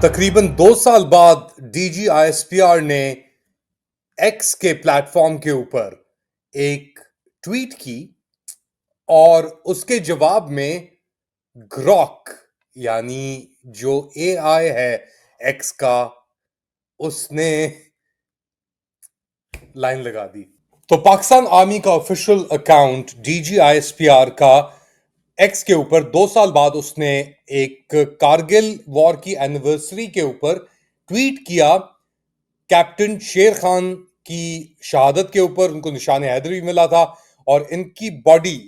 تقریباً 2 سال بعد D G I S P R نے ایکس کے پلیٹ فارم کے اوپر ایک ٹویٹ کی اور اس کے جواب میں گروک یعنی جو اے آئی ہے ایکس کا اس نے لائن لگا دی. تو پاکستان آرمی کا official account D G I S P R کا ایکس کے اوپر 2 سال بعد اس نے ایک کارگل وار کی اینیورسری کے اوپر ٹویٹ کیا کیپٹن شیر خان کی شہادت کے اوپر. ان کو نشان حیدر بھی ملا تھا اور ان کی باڈی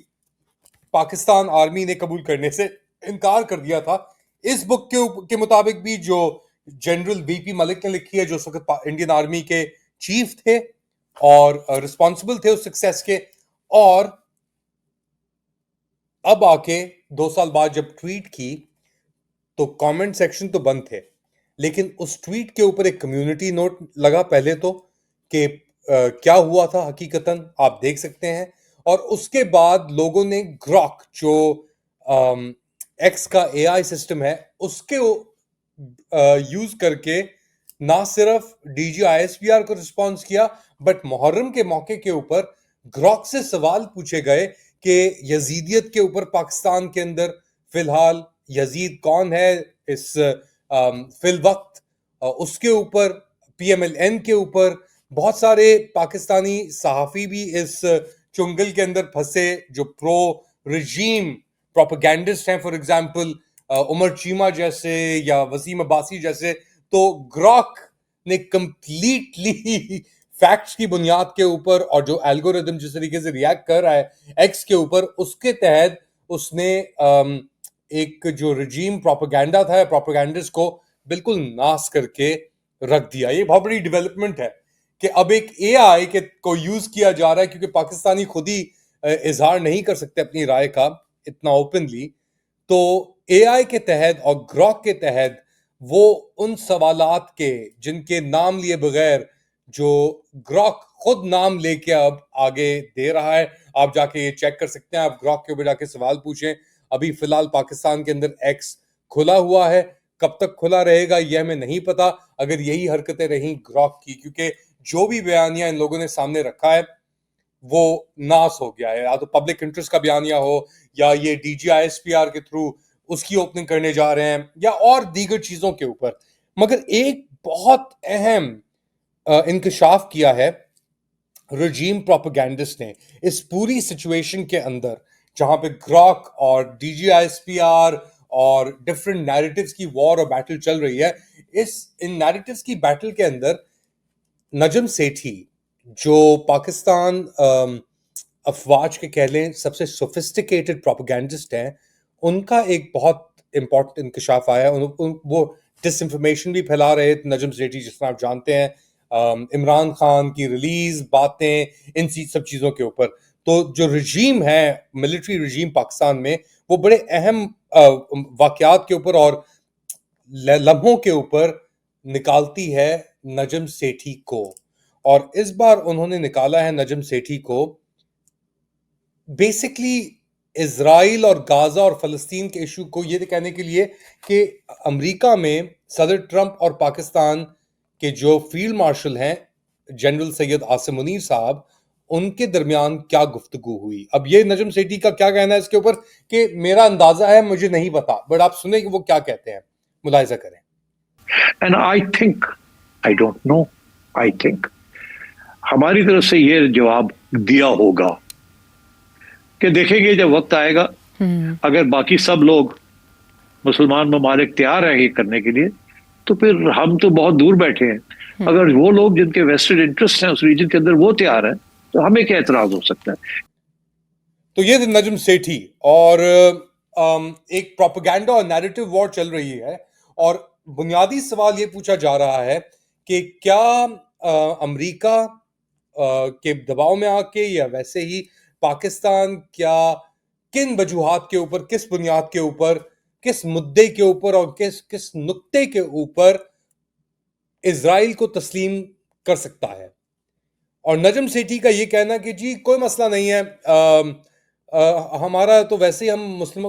پاکستان آرمی نے قبول کرنے سے انکار کر دیا تھا. اس بک کے مطابق بھی جو جنرل بی پی ملک نے لکھی ہے، جو اس وقت انڈین آرمی کے چیف تھے اور رسپانسبل تھے اس سکسیس کے، اور اب آ کے 2 سال بعد جب ٹویٹ کی تو کامنٹ سیکشن تو بند تھے، لیکن اس ٹویٹ کے اوپر ایک کمیونٹی نوٹ لگا پہلے تو کہ کیا ہوا تھا حقیقتاً آپ دیکھ سکتے ہیں. اور اس کے بعد لوگوں نے گراک جو ایکس کا اے آئی سسٹم ہے اس کے یوز کر کے نہ صرف D G I S P R کو رسپانس کیا، بٹ محرم کے موقع کے اوپر گراک سے سوال پوچھے گئے کہ یزیدیت کے اوپر پاکستان کے اندر فی الحال یزید کون ہے اس فی الوقت، اس کے اوپر پی ایم ایل این کے اوپر بہت سارے پاکستانی صحافی بھی اس چنگل کے اندر پھنسے جو پرو رجیم پروپیگینڈسٹ ہیں، فار ایگزامپل عمر چیمہ جیسے یا وسیم عباسی جیسے. تو گراک نے کمپلیٹلی فیکٹس کی بنیاد کے اوپر اور جو الگوریدم جس طریقے سے ریاکٹ کر رہا ہے ایکس کے اوپر، اس کے تحت اس نے ایک جو رجیم پروپیگینڈا تھا، پروپیگینڈسٹ کو بالکل ناس کر کے رکھ دیا. یہ بہت بڑی ڈیولپمنٹ ہے کہ اب ایک اے آئی کو یوز کیا جا رہا ہے، کیونکہ پاکستانی خود ہی اظہار نہیں کر سکتے اپنی رائے کا اتنا اوپنلی. تو اے آئی کے تحت اور گراک کے تحت وہ ان سوالات کے جن کے نام لیے بغیر جو گراک خود نام لے کے اب آگے دے رہا ہے، آپ جا کے یہ چیک کر سکتے ہیں. آپ گراک کے اوپر جا کے سوال پوچھیں. ابھی فی الحال پاکستان کے اندر ایکس کھلا ہوا ہے، کب تک کھلا رہے گا یہ ہمیں نہیں پتا اگر یہی حرکتیں رہیں گراک کی، کیونکہ جو بھی بیانیہ ان لوگوں نے سامنے رکھا ہے وہ ناس ہو گیا ہے. یا تو پبلک انٹرسٹ کا بیانیہ ہو، یا یہ D G I S P R کے تھرو اس کی اوپننگ کرنے جا رہے ہیں، یا اور دیگر چیزوں کے اوپر. مگر ایک بہت اہم انکشاف کیا ہے رجیم پروپیگینڈسٹ نے اس پوری سچویشن کے اندر، جہاں پہ گراک اور D G I S P R اور ڈفرنٹ نیریٹیوز کی وار اور بیٹل چل رہی ہے. ان نیریٹیوز کی بیٹل کے اندر نجم سیٹھی جو پاکستان افواج کے کہہ لیں سب سے سوفسٹیکیٹڈ پروپیگینڈسٹ ہیں، ان کا ایک بہت امپورٹنٹ انکشاف آیا. وہ ڈس انفارمیشن بھی پھیلا رہے تھے نجم سیٹھی، جس طرح آپ جانتے ہیں عمران خان کی ریلیز باتیں ان سب چیزوں کے اوپر. تو جو رجیم ہے ملٹری رجیم پاکستان میں، وہ بڑے اہم واقعات کے اوپر اور لمحوں کے اوپر نکالتی ہے نجم سیٹھی کو. اور اس بار انہوں نے نکالا ہے نجم سیٹھی کو بیسکلی اسرائیل اور غازہ اور فلسطین کے ایشو کو یہ کہنے کے لیے کہ امریکہ میں صدر ٹرمپ اور پاکستان کے جو فیلڈ مارشل ہیں جنرل سید عاصم منیر صاحب، ان کے درمیان کیا گفتگو ہوئی. اب یہ نجم سیٹھی کا کیا کہنا ہے اس کے اوپر کہ میرا اندازہ ہے، مجھے نہیں پتا، بٹ آپ سنیں کہ وہ کیا کہتے ہیں، ملاحظہ کریں. And I don't know, I think ہماری طرف سے یہ جواب دیا ہوگا کہ دیکھیں گے جب وقت آئے گا، اگر باقی سب لوگ مسلمان ممالک تیار ہیں یہ کرنے کے لیے تو پھر ہم تو بہت دور بیٹھے ہیں. اگر وہ لوگ جن کے ویسٹڈ انٹرسٹ ہیں اس ریجن کے اندر وہ تیار ہیں تو ہمیں کیا اعتراض ہو سکتا ہے. تو یہ تھے نجم سیٹھی. اور ایک پروپیگینڈا اور نیریٹو وار چل رہی ہے، اور بنیادی سوال یہ پوچھا جا رہا ہے کہ کیا امریکہ کے دباؤ میں آ کے یا ویسے ہی پاکستان کیا کن وجوہات کے اوپر، کس بنیاد کے اوپر، کس مدعے کے اوپر اور کس نقطے کے اوپر اسرائیل کو تسلیم کر سکتا ہے. اور نجم سیٹھی کا یہ کہنا کہ جی کوئی مسئلہ نہیں ہے، ہمارا تو ویسے ہی ہم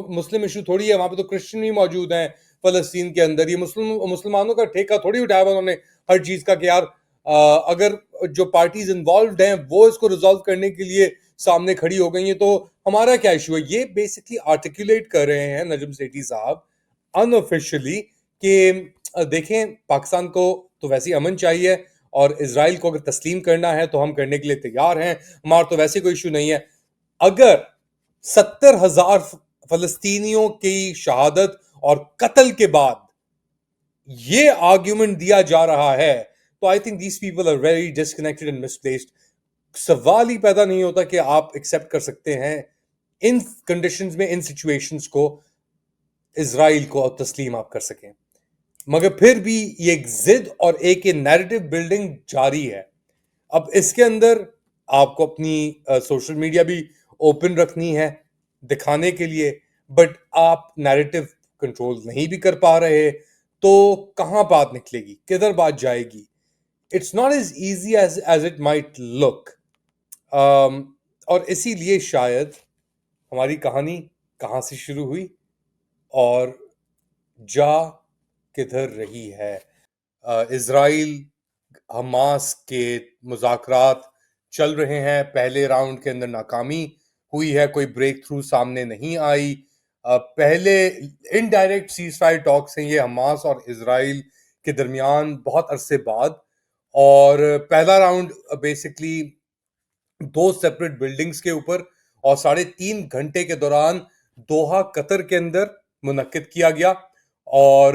مسلم ایشو تھوڑی ہے، وہاں پہ تو کرسچن بھی موجود ہیں فلسطین کے اندر. یہ مسلمانوں کا ٹھیکہ تھوڑی اٹھایا ہوا انہوں نے ہر چیز کا کہ یار اگر جو پارٹیز انوالوڈ ہیں وہ اس کو ریزالو کرنے کے لیے سامنے کھڑی ہو گئی ہیں تو ہمارا کیا ایشو ہے. یہ بیسکلی آرٹیکولیٹ کر رہے ہیں نجم سیٹھی صاحب ان آفیشلی کہ دیکھیں پاکستان کو تو ویسے امن چاہیے اور اسرائیل کو اگر تسلیم کرنا ہے تو ہم کرنے کے لیے تیار ہیں، ہمارا تو ویسے کوئی ایشو نہیں ہے. اگر 70,000 فلسطینیوں کی شہادت اور قتل کے بعد یہ آرگیومنٹ دیا جا رہا ہے تو I think these people are very disconnected and misplaced. سوال ہی پیدا نہیں ہوتا کہ آپ ایکسیپٹ کر سکتے ہیں ان کنڈیشنز میں، ان سچویشنز کو اسرائیل کو تسلیم آپ کر سکیں. مگر پھر بھی یہ ایک ضد اور ایک نیریٹو بلڈنگ جاری ہے. اب اس کے اندر آپ کو اپنی سوشل میڈیا بھی اوپن رکھنی ہے دکھانے کے لیے، بٹ آپ نیریٹو کنٹرول نہیں بھی کر پا رہے تو کہاں بات نکلے گی، کدھر بات جائے گی. It's not as easy as it might look. اور اسی لیے شاید ہماری کہانی کہاں سے شروع ہوئی اور جا کدھر رہی ہے. اسرائیل حماس کے مذاکرات چل رہے ہیں، پہلے راؤنڈ کے اندر ناکامی ہوئی ہے، کوئی بریک تھرو سامنے نہیں آئی. پہلے انڈائریکٹ سیز فائر ٹاکس ہیں یہ حماس اور اسرائیل کے درمیان بہت عرصے بعد، اور پہلا راؤنڈ بیسکلی 2 سیپریٹ بلڈنگز کے اوپر اور 3.5 گھنٹے کے دوران دوحہ قطر کے اندر منعقد کیا گیا. اور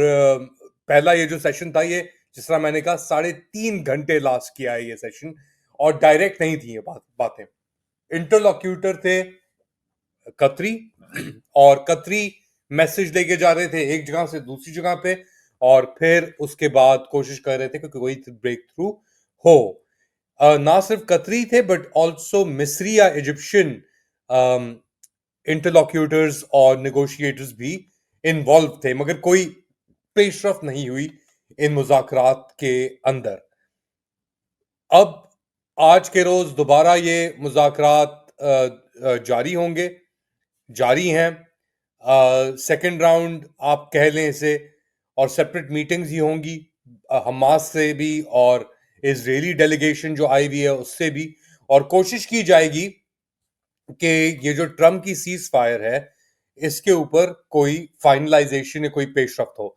پہلا یہ جو سیشن تھا یہ جس طرح میں نے کہا 3.5 گھنٹے لاسٹ کیا ہے یہ سیشن، اور ڈائریکٹ نہیں تھی یہ باتیں. انٹرلوکیوٹر تھے قطری، اور قطری میسج لے کے جا رہے تھے ایک جگہ سے دوسری جگہ پہ، اور پھر اس کے بعد کوشش کر رہے تھے کہ کوئی بریک تھرو ہو. نہ صرف قطری تھے بٹ آلسو مصری یا ایجپشن انٹرلوکیوٹرز اور نیگوشیٹرز بھی انوالو تھے، مگر کوئی پیش رفت نہیں ہوئی ان مذاکرات کے اندر. اب آج کے روز دوبارہ یہ مذاکرات جاری ہوں گے، جاری ہیں. سیکنڈ راؤنڈ آپ کہہ لیں اسے، اور سیپریٹ میٹنگز ہی ہوں گی حماس سے بھی اور اسرائیلی ڈیلیگیشن جو آئی ہوئی ہے اس سے بھی، اور کوشش کی جائے گی کہ یہ جو ٹرمپ کی سیز فائر ہے اس کے اوپر کوئی فائنلائزیشن یا کوئی پیش رفت ہو.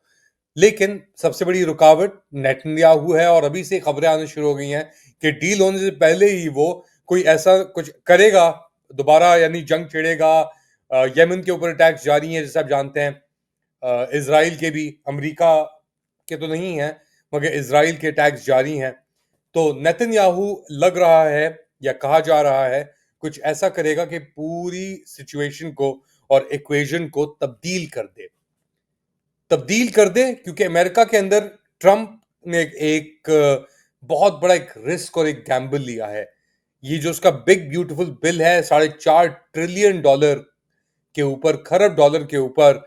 لیکن سب سے بڑی رکاوٹ نیتن یاہو ہے، اور ابھی سے خبریں آنا شروع ہو گئی ہیں کہ ڈیل ہونے سے پہلے ہی وہ کوئی ایسا کچھ کرے گا دوبارہ، یعنی جنگ چھیڑے گا. یمن کے اوپر اٹیکس جاری ہیں جیسے آپ جانتے ہیں، اسرائیل کے بھی، امریکہ کے تو نہیں ہیں مگر اسرائیل کے اٹیکس جاری ہیں. تو نیتن یاہو لگ رہا ہے یا کہا جا رہا ہے کچھ ایسا کرے گا کہ پوری سچویشن کو اور ایکویژن کو تبدیل کر دے، کیونکہ امریکہ کے اندر ٹرمپ نے ایک بہت بڑا ایک رسک اور ایک گیمبل لیا ہے. یہ جو اس کا بگ بیوٹیفل بل ہے $4.5 ٹریلین کے اوپر، خرب ڈالر کے اوپر،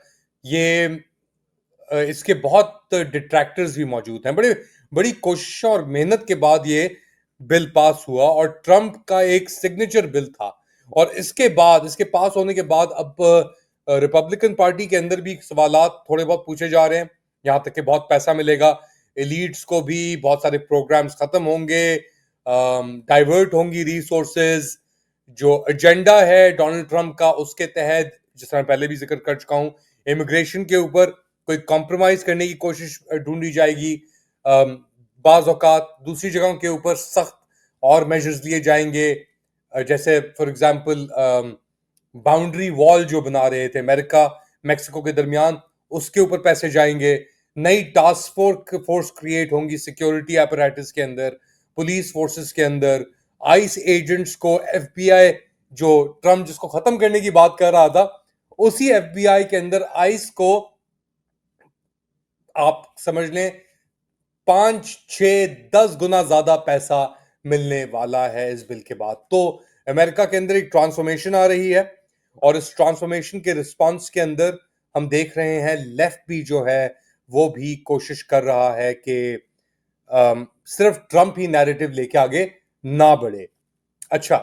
یہ اس کے بہت ڈٹریکٹرز بھی موجود ہیں. بڑی کوششوں اور محنت کے بعد یہ بل پاس ہوا، اور ٹرمپ کا ایک سگنیچر بل تھا. اور اس کے پاس ہونے کے بعد اب ریپبلکن پارٹی کے اندر بھی سوالات تھوڑے بہت پوچھے جا رہے ہیں، یہاں تک کہ بہت پیسہ ملے گا ایلیٹس کو بھی، بہت سارے پروگرامز ختم ہوں گے، ڈائیورٹ ہوں گی ریسورسز. جو ایجنڈا ہے ڈونلڈ ٹرمپ کا اس کے تحت، جس طرح پہلے بھی ذکر کر چکا ہوں، امیگریشن کے اوپر کوئی کمپرومائز کرنے کی کوشش ڈھونڈی جائے گی. بعض اوقات دوسری جگہوں کے اوپر سخت اور میجرز لیے جائیں گے، جیسے فار ایگزامپل باؤنڈری وال جو بنا رہے تھے امریکہ میکسیکو کے درمیان، اس کے اوپر پیسے جائیں گے. نئی ٹاسک فورس کریٹ ہوں گی سیکیورٹی اپریٹس کے اندر، پولیس فورسز کے اندر. آئس ایجنٹس کو ایف بی آئی، جو ٹرمپ جس کو ختم کرنے کی بات کر رہا تھا، اسی ایف بی آئی کے اندر آئس کو آپ سمجھ لیں 5 6 10 گنا زیادہ پیسہ ملنے والا ہے اس بل کے بعد. تو امریکہ کے اندر ایک ٹرانسفارمیشن آ رہی ہے، اور اس ٹرانسفارمیشن کے رسپانس کے اندر ہم دیکھ رہے ہیں لیفٹ بھی جو ہے وہ بھی کوشش کر رہا ہے کہ صرف ٹرمپ ہی نیریٹو لے کے آگے نہ بڑھے. اچھا،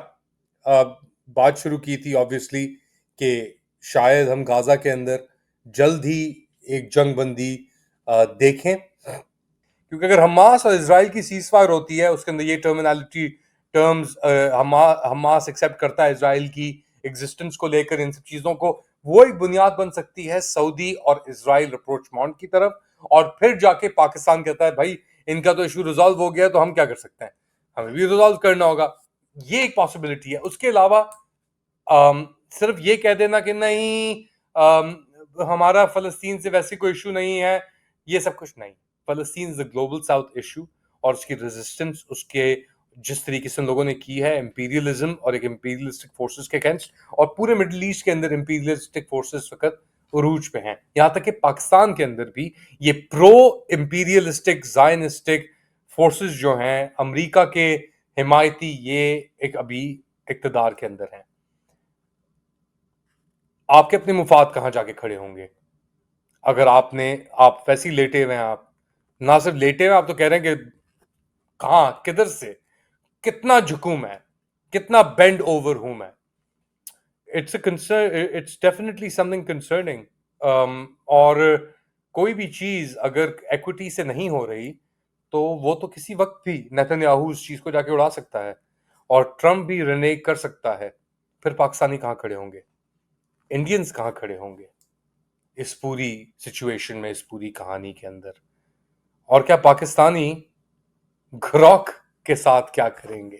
بات شروع کی تھی آبویسلی کہ شاید ہم غازہ کے اندر جلد ہی ایک جنگ بندی دیکھیں، کیونکہ اگر حماس اور اسرائیل کی سیز فائر ہوتی ہے، اس کے اندر یہ ٹرمز حماس ایکسیپٹ کرتا ہے اسرائیل کی ایگزسٹنس کو لے کر، ان سب چیزوں کو، وہ ایک بنیاد بن سکتی ہے سعودی اور اسرائیل اپروچ مونٹ کی طرف، اور پھر جا کے پاکستان کہتا ہے بھائی ان کا تو ایشو ریزالو ہو گیا تو ہم کیا کر سکتے ہیں، ہمیں بھی ریزالو کرنا ہوگا. یہ ایک پاسبلٹی ہے. اس کے علاوہ صرف یہ کہہ دینا کہ نہیں ہمارا فلسطین سے ویسے کوئی ایشو نہیں ہے، یہ سب کچھ نہیں. فلسطین از اے گلوبل ساؤتھ ایشو، اور اس کی ریزسٹنس، اس کے جس طریقے سے لوگوں نے کی ہے امپیریلزم اور ایک امپیریلسٹک فورسز کے اگینسٹ، اور پورے مڈل ایسٹ کے اندر امپیریلسٹک فورسز فقط عروج پہ ہیں. یہاں تک کہ پاکستان کے اندر بھی یہ پرو امپیریلسٹک زائنسٹک فورسز جو ہیں امریکہ کے حمایتی، یہ ایک ابھی اقتدار کے اندر ہیں. آپ کے اپنے مفاد کہاں جا کے کھڑے ہوں گے اگر آپ ویسے ہی لیٹے ہوئے ہیں؟ آپ نہ صرف لیٹے ہوئے، آپ تو کہہ رہے ہیں کہ کہاں، کدھر سے، کتنا جھکوں میں، کتنا بینڈ اوور ہوں میں. It's definitely something concerning. اور کوئی بھی چیز اگر ایکوٹی سے نہیں ہو رہی تو وہ تو کسی وقت بھی نیتن یاہو اس چیز کو جا کے اڑا سکتا ہے، اور ٹرمپ بھی رینیگ کر سکتا ہے. پھر پاکستانی کہاں کھڑے ہوں گے؟ انڈینز کہاں کھڑے ہوں گے اس پوری سچویشن میں، اس پوری کہانی کے اندر؟ اور کیا پاکستانی گھروک کے ساتھ کیا کریں گے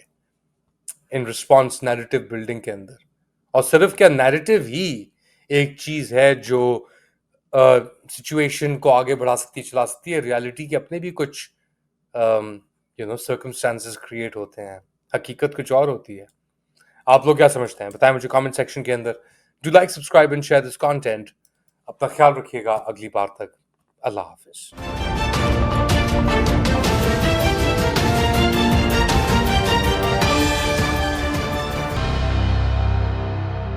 ان رسپانس نیریٹو بلڈنگ کے اندر؟ اور صرف کیا نیریٹو ہی ایک چیز ہے جو سچویشن کو آگے بڑھا سکتی، چلا سکتی ہے؟ ریالٹی کے اپنے بھی کچھ سرکمسٹانسز کریٹ ہوتے ہیں، حقیقت کچھ اور ہوتی ہے. آپ لوگ کیا سمجھتے ہیں؟ بتائیں مجھے کامنٹ سیکشن کے اندر. Do like, subscribe and share this content. اپنا خیال رکھیے گا. اگلی بار تک اللہ حافظ.